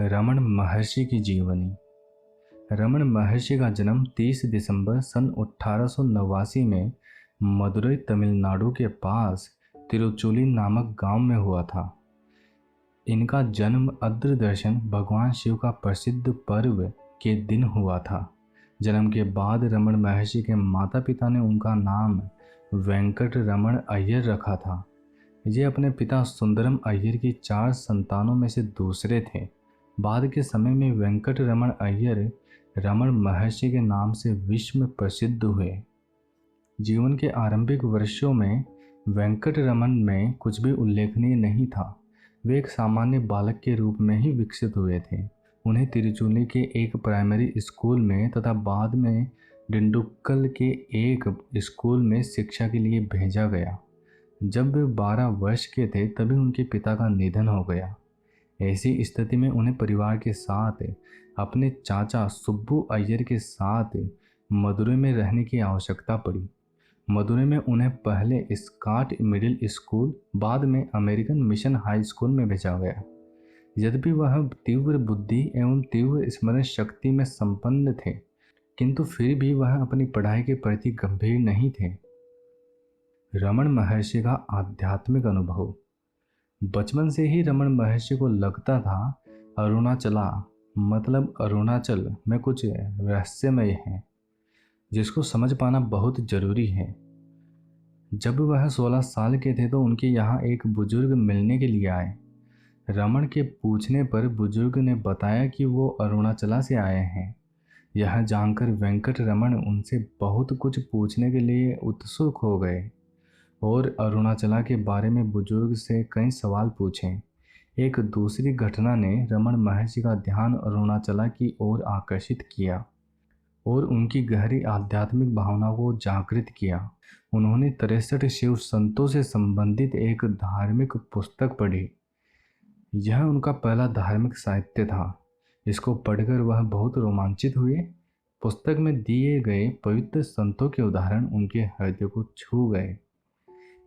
रमण महर्षि की जीवनी। रमण महर्षि का जन्म 30 दिसंबर सन 1889 में मदुरई तमिलनाडु के पास तिरुचुली नामक गांव में हुआ था। इनका जन्म अद्र दर्शन भगवान शिव का प्रसिद्ध पर्व के दिन हुआ था। जन्म के बाद रमण महर्षि के माता पिता ने उनका नाम वेंकट रमण अय्यर रखा था। ये अपने पिता सुंदरम अय्यर की 4 संतानों में से दूसरे थे। बाद के समय में वेंकट रमण अय्यर रमण महर्षि के नाम से विश्व में प्रसिद्ध हुए। जीवन के आरंभिक वर्षों में वेंकट रमन में कुछ भी उल्लेखनीय नहीं था। वे एक सामान्य बालक के रूप में ही विकसित हुए थे। उन्हें तिरुचुली के एक प्राइमरी स्कूल में तथा बाद में डिंडुक्कल के एक स्कूल में शिक्षा के लिए भेजा गया। जब वे 12 वर्ष के थे तभी उनके पिता का निधन हो गया। ऐसी स्थिति में उन्हें परिवार के साथ अपने चाचा सुब्बू अय्यर के साथ मदुरई में रहने की आवश्यकता पड़ी। मदुरई में उन्हें पहले स्कॉट मिडिल स्कूल, बाद में अमेरिकन मिशन हाई स्कूल में भेजा गया। यद्यपि वह तीव्र बुद्धि एवं तीव्र स्मरण शक्ति में संपन्न थे, किंतु फिर भी वह अपनी पढ़ाई के प्रति गंभीर नहीं थे। रमण महर्षि का आध्यात्मिक अनुभव। बचपन से ही रमण महर्षि को लगता था अरुणाचला मतलब अरुणाचल में कुछ रहस्यमय है, जिसको समझ पाना बहुत जरूरी है। जब वह 16 साल के थे तो उनके यहाँ एक बुजुर्ग मिलने के लिए आए। रमण के पूछने पर बुजुर्ग ने बताया कि वो अरुणाचला से आए हैं। यह जानकर वेंकट रमण उनसे बहुत कुछ पूछने के लिए उत्सुक हो गए और अरुणाचला के बारे में बुजुर्ग से कई सवाल पूछे। एक दूसरी घटना ने रमण महर्षि का ध्यान अरुणाचला की ओर आकर्षित किया और उनकी गहरी आध्यात्मिक भावना को जागृत किया। उन्होंने 63 शिव संतों से संबंधित एक धार्मिक पुस्तक पढ़ी। यह उनका पहला धार्मिक साहित्य था। इसको पढ़कर वह बहुत रोमांचित हुए। पुस्तक में दिए गए पवित्र संतों के उदाहरण उनके हृदय को छू गए।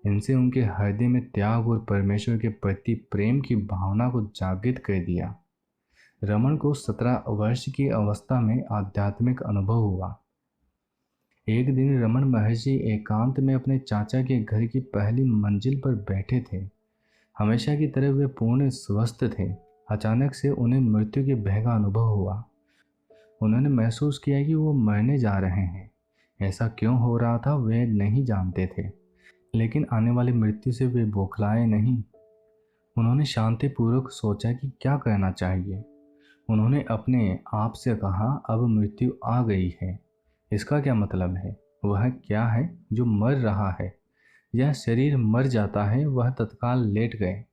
इनसे उनके हृदय में त्याग और परमेश्वर के प्रति प्रेम की भावना को जागृत कर दिया। रमण को 17 वर्ष की अवस्था में आध्यात्मिक अनुभव हुआ। एक दिन रमण महर्षि एकांत में अपने चाचा के घर की पहली मंजिल पर बैठे थे। हमेशा की तरह वे पूर्ण स्वस्थ थे। अचानक से उन्हें मृत्यु के भय का अनुभव हुआ। उन्होंने महसूस किया कि वो मरने जा रहे हैं। ऐसा क्यों हो रहा था वे नहीं जानते थे, लेकिन आने वाली मृत्यु से वे बौखलाए नहीं। उन्होंने शांतिपूर्वक सोचा कि क्या करना चाहिए। उन्होंने अपने आप से कहा, अब मृत्यु आ गई है। इसका क्या मतलब है? वह क्या है जो मर रहा है? यह शरीर मर जाता है। वह तत्काल लेट गए,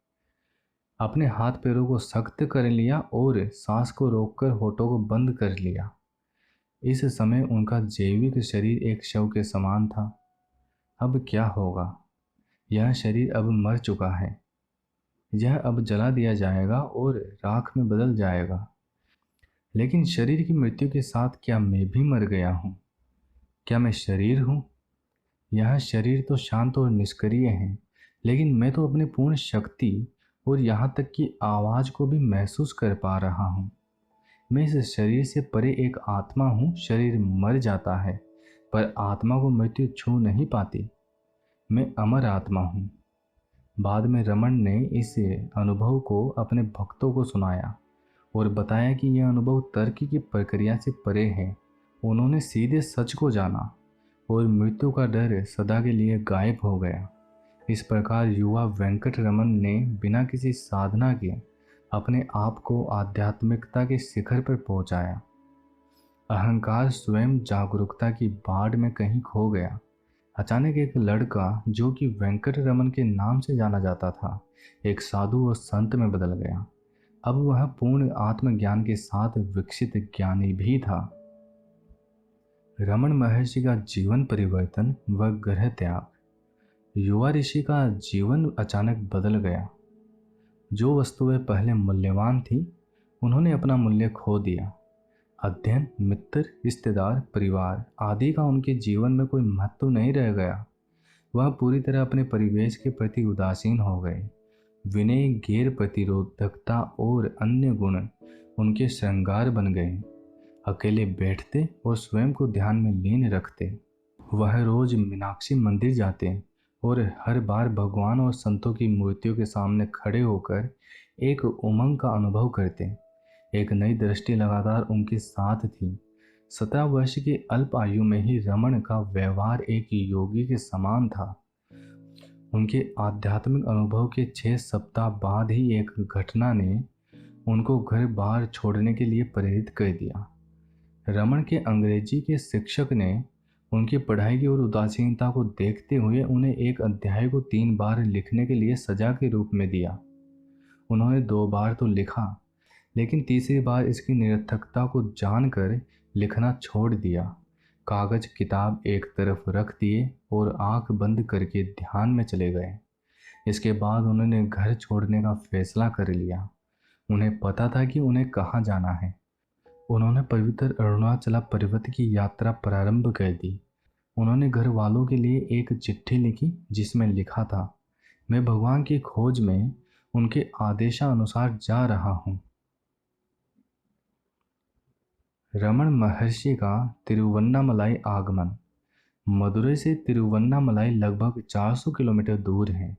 अपने हाथ पैरों को सख्त कर लिया और सांस को रोककर होठों को बंद कर लिया। इस समय उनका जैविक शरीर एक शव के समान था। अब क्या होगा? यह शरीर अब मर चुका है। यह अब जला दिया जाएगा और राख में बदल जाएगा। लेकिन शरीर की मृत्यु के साथ क्या मैं भी मर गया हूँ? क्या मैं शरीर हूँ? यह शरीर तो शांत और निष्क्रिय है, लेकिन मैं तो अपनी पूर्ण शक्ति और यहाँ तक कि आवाज़ को भी महसूस कर पा रहा हूँ। मैं इस शरीर से परे एक आत्मा हूँ। शरीर मर जाता है पर आत्मा को मृत्यु छू नहीं पाती। मैं अमर आत्मा हूँ। बाद में रमण ने इस अनुभव को अपने भक्तों को सुनाया और बताया कि यह अनुभव तर्क की प्रक्रिया से परे है। उन्होंने सीधे सच को जाना और मृत्यु का डर सदा के लिए गायब हो गया। इस प्रकार युवा वेंकट रमन ने बिना किसी साधना के अपने आप को आध्यात्मिकता के शिखर पर पहुंचाया। अहंकार स्वयं जागरूकता की बाढ़ में कहीं खो गया। अचानक एक लड़का जो कि वेंकट रमन के नाम से जाना जाता था, एक साधु और संत में बदल गया। अब वह पूर्ण आत्मज्ञान के साथ विकसित ज्ञानी भी था। रमण महर्षि का जीवन परिवर्तन व ग्रह त्याग। युवा ऋषि का जीवन अचानक बदल गया। जो वस्तुएं पहले मूल्यवान थी, उन्होंने अपना मूल्य खो दिया। अध्ययन, मित्र, रिश्तेदार, परिवार आदि का उनके जीवन में कोई महत्व नहीं रह गया। वह पूरी तरह अपने परिवेश के प्रति उदासीन हो गए। विनय, गैर प्रतिरोधकता और अन्य गुण उनके श्रृंगार बन गए। अकेले बैठते और स्वयं को ध्यान में लीन रखते। वह रोज मीनाक्षी मंदिर जाते और हर बार भगवान और संतों की मूर्तियों के सामने खड़े होकर एक उमंग का अनुभव करते। एक नई दृष्टि लगातार उनके साथ थी। 17 वर्ष की अल्प आयु में ही रमण का व्यवहार एक योगी के समान था। उनके आध्यात्मिक अनुभव के 6 सप्ताह बाद ही एक घटना ने उनको घर बार छोड़ने के लिए प्रेरित कर दिया। रमण के अंग्रेजी के शिक्षक ने उनकी पढ़ाई की और उदासीनता को देखते हुए उन्हें एक अध्याय को 3 बार लिखने के लिए सजा के रूप में दिया। उन्होंने 2 बार तो लिखा, लेकिन तीसरी बार इसकी निरर्थकता को जानकर लिखना छोड़ दिया। कागज किताब एक तरफ रख दिए और आंख बंद करके ध्यान में चले गए। इसके बाद उन्होंने घर छोड़ने का फैसला कर लिया। उन्हें पता था कि उन्हें कहाँ जाना है। उन्होंने पवित्र अरुणाचल पर्वत की यात्रा प्रारंभ कर दी। उन्होंने घर वालों के लिए एक चिट्ठी लिखी जिसमें लिखा था, मैं भगवान की खोज में उनके आदेशानुसार जा रहा हूँ। रमण महर्षि का तिरुवन्नामलाई आगमन। मदुरई से तिरुवन्नामलाई लगभग 400 किलोमीटर दूर है।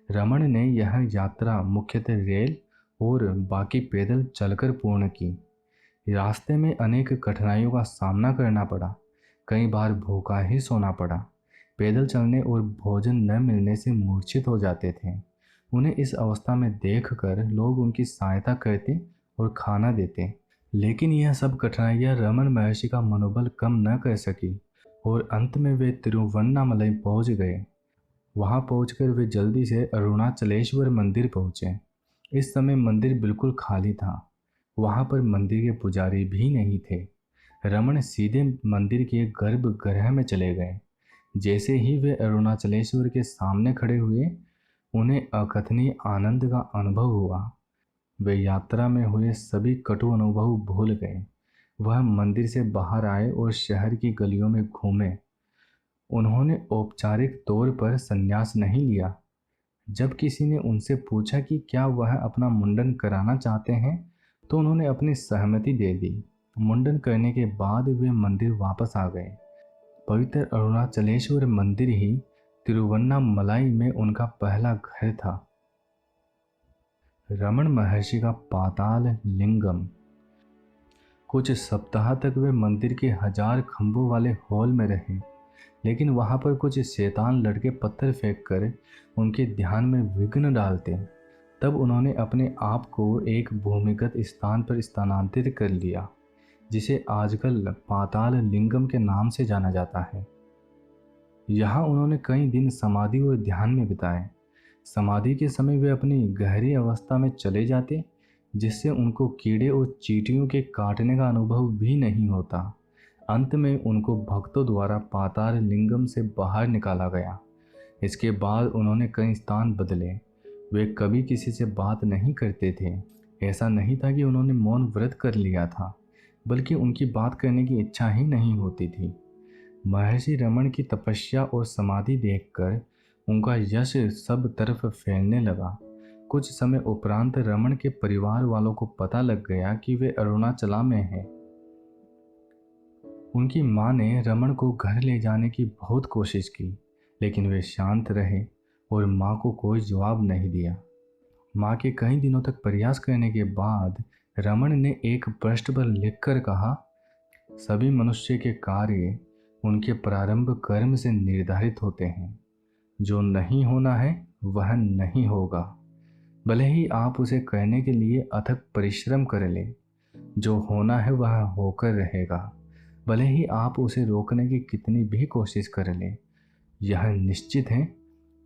रमण ने यह यात्रा मुख्यतः रेल और बाकी पैदल चलकर पूर्ण की। रास्ते में अनेक कठिनाइयों का सामना करना पड़ा। कई बार भूखा ही सोना पड़ा। पैदल चलने और भोजन न मिलने से मूर्छित हो जाते थे। उन्हें इस अवस्था में देखकर लोग उनकी सहायता करते और खाना देते, लेकिन यह सब कठिनाइयां रमण महर्षि का मनोबल कम न कर सकी और अंत में वे तिरुवन्नामलाई पहुंच गए। वहां पहुंचकर वे जल्दी से अरुणाचलेश्वर मंदिर पहुंचे। इस समय मंदिर बिल्कुल खाली था। वहां पर मंदिर के पुजारी भी नहीं थे। रमण सीधे मंदिर के गर्भगृह में चले गए। जैसे ही वे अरुणाचलेश्वर के सामने खड़े हुए, उन्हें अकथनीय आनंद का अनुभव हुआ। वे यात्रा में हुए सभी कटु अनुभव भूल गए। वह मंदिर से बाहर आए और शहर की गलियों में घूमे। उन्होंने औपचारिक तौर पर संन्यास नहीं लिया। जब किसी ने उनसे पूछा कि क्या वह अपना मुंडन कराना चाहते हैं, तो उन्होंने अपनी सहमति दे दी। मुंडन करने के बाद वे मंदिर वापस आ गए। पवित्र अरुणाचलेश्वर मंदिर ही तिरुवन्नामलाई में उनका पहला घर था। रमण महर्षि का पाताल लिंगम। कुछ सप्ताह तक वे मंदिर के 1000 खंभों वाले हॉल में रहे, लेकिन वहां पर कुछ शैतान लड़के पत्थर फेंककर उनके ध्यान में विघ्न डालते। तब उन्होंने अपने आप को एक भूमिगत स्थान पर स्थानांतरित कर लिया, जिसे आजकल पाताल लिंगम के नाम से जाना जाता है। यहाँ उन्होंने कई दिन समाधि और ध्यान में बिताए। समाधि के समय वे अपनी गहरी अवस्था में चले जाते, जिससे उनको कीड़े और चींटियों के काटने का अनुभव भी नहीं होता। अंत में उनको भक्तों द्वारा पाताल लिंगम से बाहर निकाला गया। इसके बाद उन्होंने कई स्थान बदले। वे कभी किसी से बात नहीं करते थे। ऐसा नहीं था कि उन्होंने मौन व्रत कर लिया था, बल्कि उनकी बात करने की इच्छा ही नहीं होती थी। महर्षि रमण की तपस्या और समाधि देखकर उनका यश सब तरफ फैलने लगा। कुछ समय उपरांत रमण के परिवार वालों को पता लग गया कि वे अरुणाचला में हैं। उनकी मां ने रमण को घर ले जाने की बहुत कोशिश की, लेकिन वे शांत रहे और मां को कोई जवाब नहीं दिया। मां के कई दिनों तक प्रयास करने के बाद रमण ने एक पृष्ठ पर लिखकर कहा, सभी मनुष्य के कार्य उनके प्रारंभ कर्म से निर्धारित होते हैं। जो नहीं होना है वह नहीं होगा, भले ही आप उसे करने के लिए अथक परिश्रम कर लें। जो होना है वह होकर रहेगा, भले ही आप उसे रोकने की कितनी भी कोशिश कर लें। यह निश्चित है।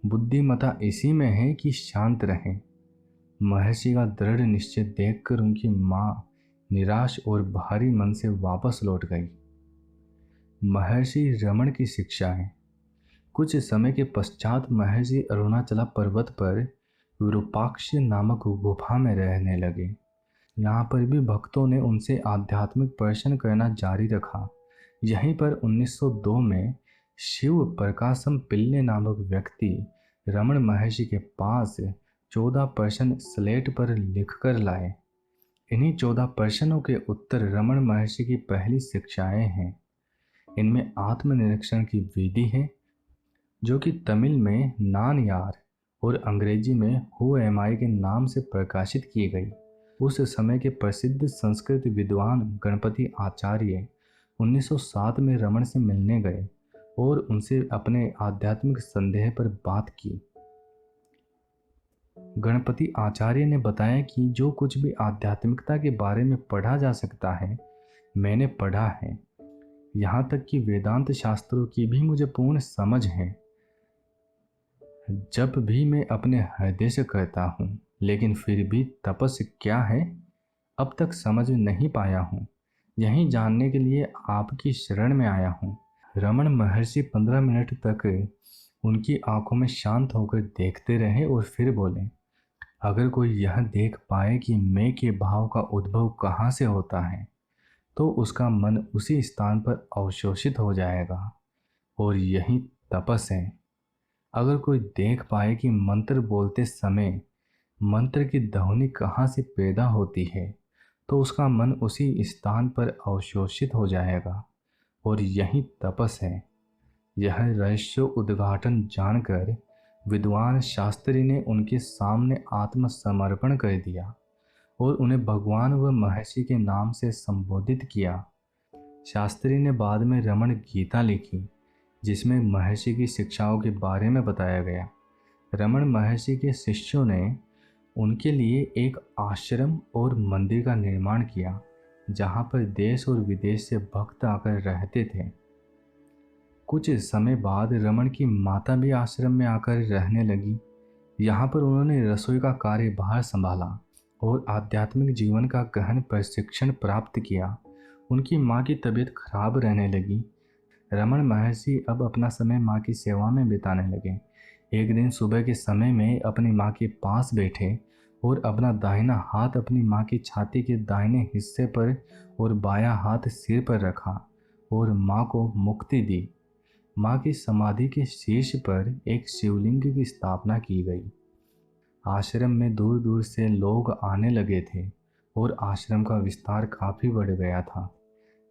बुद्धिमता इसी में है कि शांत रहें। महर्षि का दृढ़ निश्चय देखकर उनकी मां निराश और भारी मन से वापस लौट गई। महर्षि रमण की शिक्षाएं। कुछ समय के पश्चात महर्षि अरुणाचला पर्वत पर विरूपाक्ष नामक गुफा में रहने लगे। यहाँ पर भी भक्तों ने उनसे आध्यात्मिक प्रश्न करना जारी रखा। यहीं पर 1902 में शिव प्रकाशम पिल्ले नामक व्यक्ति रमण महर्षि के पास 14 प्रश्न स्लेट पर लिखकर लाए। इन्हीं 14 प्रश्नों के उत्तर रमण महर्षि की पहली शिक्षाएं हैं। इनमें आत्मनिरीक्षण की विधि है, जो कि तमिल में नान यार और अंग्रेजी में हु एम आई के नाम से प्रकाशित की गई। उस समय के प्रसिद्ध संस्कृत विद्वान गणपति आचार्य 1907 में रमण से मिलने गए और उनसे अपने आध्यात्मिक संदेह पर बात की। गणपति आचार्य ने बताया कि जो कुछ भी आध्यात्मिकता के बारे में पढ़ा जा सकता है मैंने पढ़ा है, यहाँ तक कि वेदांत शास्त्रों की भी मुझे पूर्ण समझ है। जब भी मैं अपने हृदय से कहता हूँ, लेकिन फिर भी तपस्या क्या है अब तक समझ नहीं पाया हूँ। यही जानने के लिए आपकी शरण में आया हूँ। रमण महर्षि 15 मिनट तक उनकी आंखों में शांत होकर देखते रहे और फिर बोले, अगर कोई यह देख पाए कि मैं के भाव का उद्भव कहाँ से होता है, तो उसका मन उसी स्थान पर अवशोषित हो जाएगा और यही तपस है। अगर कोई देख पाए कि मंत्र बोलते समय मंत्र की ध्वनि कहाँ से पैदा होती है, तो उसका मन उसी स्थान पर अवशोषित हो जाएगा और यही तपस है। यह रहस्य उद्घाटन जानकर विद्वान शास्त्री ने उनके सामने आत्मसमर्पण कर दिया और उन्हें भगवान व महर्षि के नाम से संबोधित किया। शास्त्री ने बाद में रमण गीता लिखी, जिसमें महर्षि की शिक्षाओं के बारे में बताया गया। रमण महर्षि के शिष्यों ने उनके लिए एक आश्रम और मंदिर का निर्माण किया, जहाँ पर देश और विदेश से भक्त आकर रहते थे। कुछ समय बाद रमण की माता भी आश्रम में आकर रहने लगी। यहाँ पर उन्होंने रसोई का कार्यभार संभाला और आध्यात्मिक जीवन का गहन प्रशिक्षण प्राप्त किया। उनकी माँ की तबीयत खराब रहने लगी। रमण महर्षि अब अपना समय माँ की सेवा में बिताने लगे। एक दिन सुबह के समय में अपनी माँ के पास बैठे और अपना दाहिना हाथ अपनी माँ की छाती के दाहिने हिस्से पर और बायां हाथ सिर पर रखा और माँ को मुक्ति दी। माँ की समाधि के शीर्ष पर एक शिवलिंग की स्थापना की गई। आश्रम में दूर दूर से लोग आने लगे थे और आश्रम का विस्तार काफ़ी बढ़ गया था।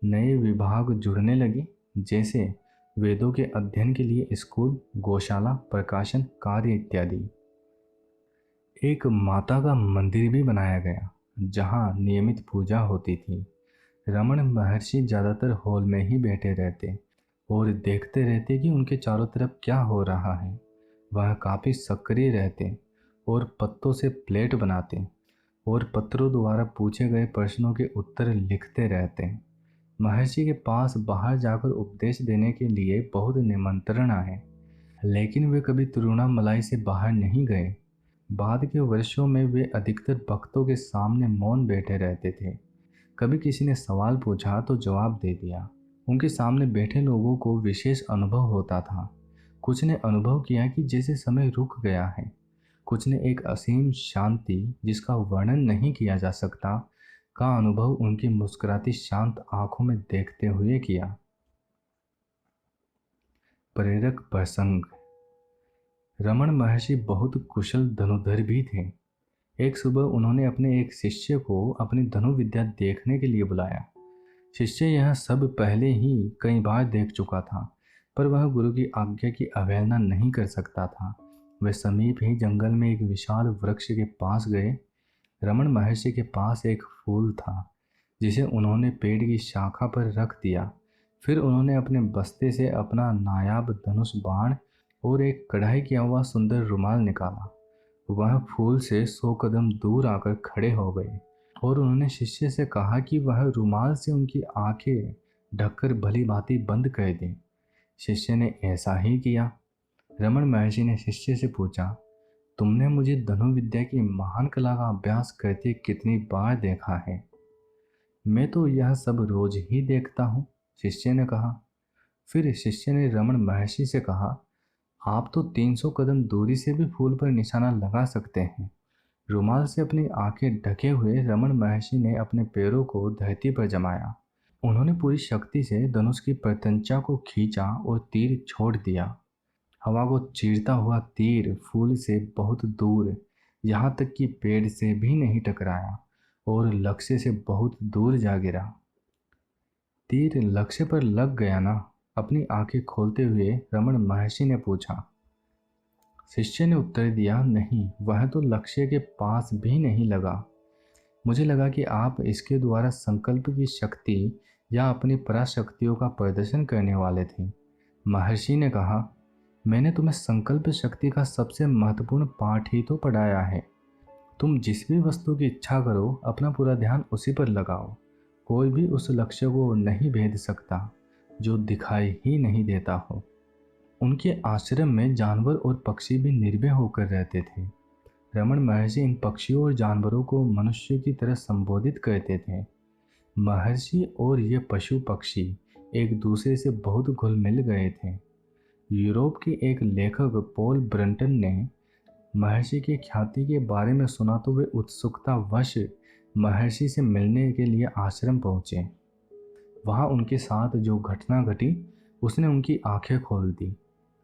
नए विभाग जुड़ने लगे, जैसे वेदों के अध्ययन के लिए स्कूल, गौशाला, प्रकाशन कार्य इत्यादि। एक माता का मंदिर भी बनाया गया, जहाँ नियमित पूजा होती थी। रमण महर्षि ज़्यादातर हॉल में ही बैठे रहते और देखते रहते कि उनके चारों तरफ क्या हो रहा है। वह काफ़ी सक्रिय रहते और पत्तों से प्लेट बनाते और पत्रों द्वारा पूछे गए प्रश्नों के उत्तर लिखते रहते। महर्षि के पास बाहर जाकर उपदेश देने के लिए बहुत निमंत्रण आए, लेकिन वे कभी तिरुवन्नामलाई से बाहर नहीं गए। बाद के वर्षों में वे अधिकतर भक्तों के सामने मौन बैठे रहते थे। कभी किसी ने सवाल पूछा तो जवाब दे दिया। उनके सामने बैठे लोगों को विशेष अनुभव होता था। कुछ ने अनुभव किया कि जैसे समय रुक गया है। कुछ ने एक असीम शांति, जिसका वर्णन नहीं किया जा सकता, का अनुभव उनकी मुस्कुराती शांत आंखों में देखते हुए किया। प्रेरक प्रसंग। रमण महर्षि बहुत कुशल धनुर्धर भी थे। एक सुबह उन्होंने अपने एक शिष्य को अपनी धनुर्विद्या देखने के लिए बुलाया। शिष्य यह सब पहले ही कई बार देख चुका था, पर वह गुरु की आज्ञा की अवहेलना नहीं कर सकता था। वे समीप ही जंगल में एक विशाल वृक्ष के पास गए। रमण महर्षि के पास एक फूल था, जिसे उन्होंने पेड़ की शाखा पर रख दिया। फिर उन्होंने अपने बस्ते से अपना नायाब धनुष बाण और एक कढ़ाई किया हुआ सुंदर रुमाल निकाला। वह फूल से 100 कदम दूर आकर खड़े हो गए और उन्होंने शिष्य से कहा कि वह रुमाल से उनकी आंखें ढककर भली भांति बंद कर दे। शिष्य ने ऐसा ही किया। रमण महर्षि ने शिष्य से पूछा, तुमने मुझे धनुर्विद्या की महान कला का अभ्यास करते कितनी बार देखा है? मैं तो यह सब रोज ही देखता हूँ, शिष्य ने कहा। फिर शिष्य ने रमण महर्षि से कहा, आप तो 300 कदम दूरी से भी फूल पर निशाना लगा सकते हैं। रुमाल से अपनी आंखें ढके हुए रमण महर्षि ने अपने पैरों को धरती पर जमाया। उन्होंने पूरी शक्ति से धनुष की प्रत्यंचा को खींचा और तीर छोड़ दिया। हवा को चीरता हुआ तीर फूल से बहुत दूर, यहाँ तक कि पेड़ से भी नहीं टकराया और लक्ष्य से बहुत दूर जा गिरा। तीर लक्ष्य पर लग गया ना? अपनी आंखें खोलते हुए रमण महर्षि ने पूछा। शिष्य ने उत्तर दिया, नहीं, वह तो लक्ष्य के पास भी नहीं लगा। मुझे लगा कि आप इसके द्वारा संकल्प की शक्ति या अपनी पराशक्तियों का प्रदर्शन करने वाले थे। महर्षि ने कहा, मैंने तुम्हें संकल्प शक्ति का सबसे महत्वपूर्ण पाठ ही तो पढ़ाया है। तुम जिस भी वस्तु की इच्छा करो, अपना पूरा ध्यान उसी पर लगाओ। कोई भी उस लक्ष्य को नहीं भेद सकता जो दिखाई ही नहीं देता हो। उनके आश्रम में जानवर और पक्षी भी निर्भय होकर रहते थे। रमण महर्षि इन पक्षियों और जानवरों को मनुष्य की तरह संबोधित करते थे। महर्षि और ये पशु पक्षी एक दूसरे से बहुत घुल मिल गए थे। यूरोप के एक लेखक पॉल ब्रंटन ने महर्षि की ख्याति के बारे में सुना तो वे उत्सुकतावश महर्षि से मिलने के लिए आश्रम पहुंचे। वहां उनके साथ जो घटना घटी उसने उनकी आंखें खोल दी।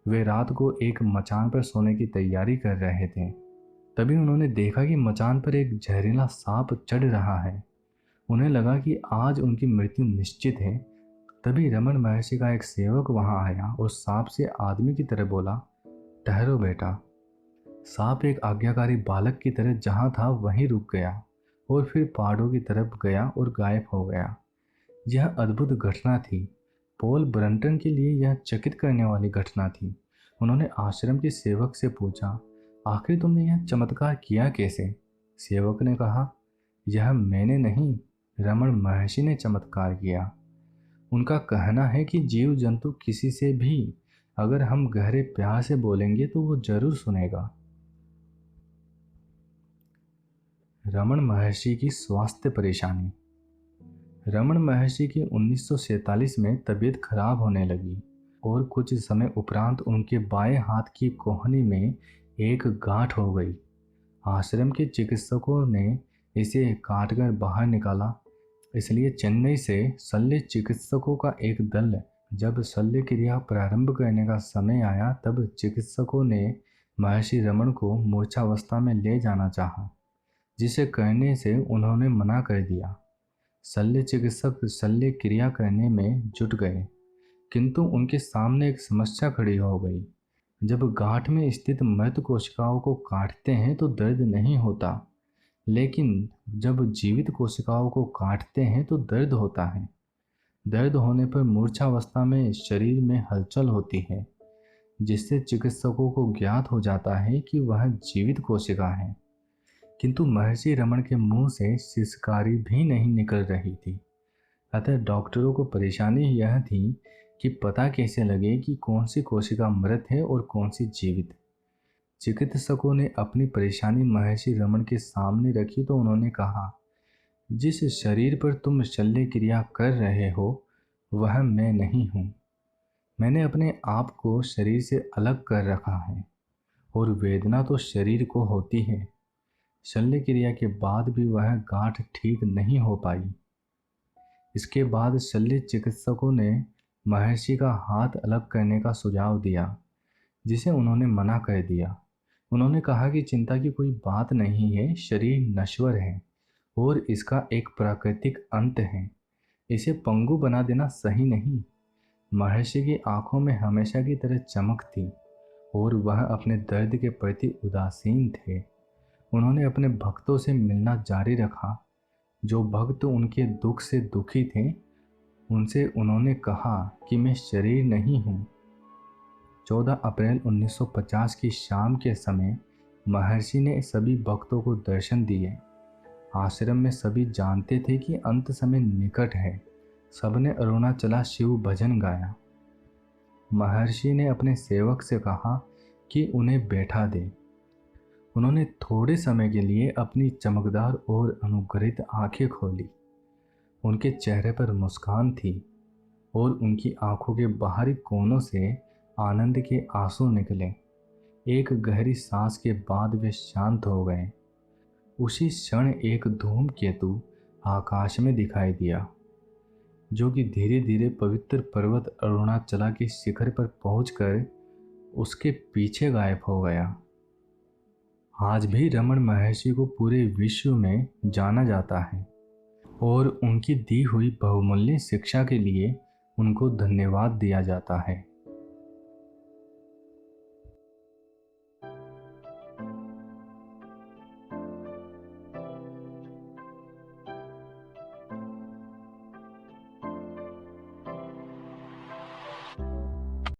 वे रात को एक मचान पर सोने की तैयारी कर रहे थे। तभी उन्होंने देखा कि मचान पर एक जहरीला सांप चढ़ रहा है। उन्हें लगा कि आज उनकी मृत्यु निश्चित है। तभी रमण महर्षि का एक सेवक वहां आया और सांप से आदमी की तरह बोला, ठहरो बेटा। सांप एक आज्ञाकारी बालक की तरह जहां था वहीं रुक गया और फिर पहाड़ों की तरफ गया और गायब हो गया। यह अद्भुत घटना थी। पॉल ब्रंटन के लिए यह चकित करने वाली घटना थी। उन्होंने आश्रम के सेवक से पूछा, आखिर तुमने यह चमत्कार किया कैसे? सेवक ने कहा, यह मैंने नहीं, रमण महर्षि ने चमत्कार किया। उनका कहना है कि जीव जंतु किसी से भी अगर हम गहरे प्यार से बोलेंगे तो वो जरूर सुनेगा। रमण महर्षि की स्वास्थ्य परेशानी। रमण महर्षि की 1947 में तबीयत खराब होने लगी और कुछ समय उपरांत उनके बाएं हाथ की कोहनी में एक गांठ हो गई। आश्रम के चिकित्सकों ने इसे काटकर बाहर निकाला। इसलिए चेन्नई से शल्य चिकित्सकों का एक दल जब शल्य क्रिया प्रारंभ करने का समय आया तब चिकित्सकों ने महर्षि रमण को मूर्छावस्था में ले जाना चाहा, जिसे करने से उन्होंने मना कर दिया। शल्य चिकित्सक शल्य क्रिया करने में जुट गए, किंतु उनके सामने एक समस्या खड़ी हो गई। जब गांठ में स्थित मृत कोशिकाओं को काटते हैं तो दर्द नहीं होता, लेकिन जब जीवित कोशिकाओं को काटते हैं तो दर्द होता है। दर्द होने पर मूर्छावस्था में शरीर में हलचल होती है, जिससे चिकित्सकों को ज्ञात हो जाता है कि वह जीवित कोशिका है। किंतु महर्षि रमण के मुंह से सिसकारी भी नहीं निकल रही थी। अतः डॉक्टरों को परेशानी यह थी कि पता कैसे लगे कि कौन सी कोशिका मृत है और कौन सी जीवित। चिकित्सकों ने अपनी परेशानी महर्षि रमण के सामने रखी तो उन्होंने कहा, जिस शरीर पर तुम शल्य क्रिया कर रहे हो वह मैं नहीं हूँ। मैंने अपने आप को शरीर से अलग कर रखा है और वेदना तो शरीर को होती है। शल्य क्रिया के बाद भी वह गांठ ठीक नहीं हो पाई। इसके बाद शल्य चिकित्सकों ने महर्षि का हाथ अलग करने का सुझाव दिया, जिसे उन्होंने मना कर दिया। उन्होंने कहा कि चिंता की कोई बात नहीं है, शरीर नश्वर है और इसका एक प्राकृतिक अंत है। इसे पंगु बना देना सही नहीं। महर्षि की आंखों में हमेशा की तरह चमक थी और वह अपने दर्द के प्रति उदासीन थे। उन्होंने अपने भक्तों से मिलना जारी रखा। जो भक्त उनके दुख से दुखी थे उनसे उन्होंने कहा कि मैं शरीर नहीं हूँ। 14 अप्रैल 1950 की शाम के समय महर्षि ने सभी भक्तों को दर्शन दिए। आश्रम में सभी जानते थे कि अंत समय निकट है। सबने अरुणाचला शिव भजन गाया। महर्षि ने अपने सेवक से कहा कि उन्हें बैठा दे। उन्होंने थोड़े समय के लिए अपनी चमकदार और अनुग्रहित आंखें खोली। उनके चेहरे पर मुस्कान थी और उनकी आंखों के बाहरी कोनों से आनंद के आंसू निकले। एक गहरी सांस के बाद वे शांत हो गए। उसी क्षण एक धूमकेतु आकाश में दिखाई दिया, जो कि धीरे धीरे पवित्र पर्वत अरुणाचला के शिखर पर पहुंचकर उसके पीछे गायब हो गया। आज भी रमन महर्षि को पूरे विश्व में जाना जाता है और उनकी दी हुई बहुमूल्य शिक्षा के लिए उनको धन्यवाद दिया जाता है।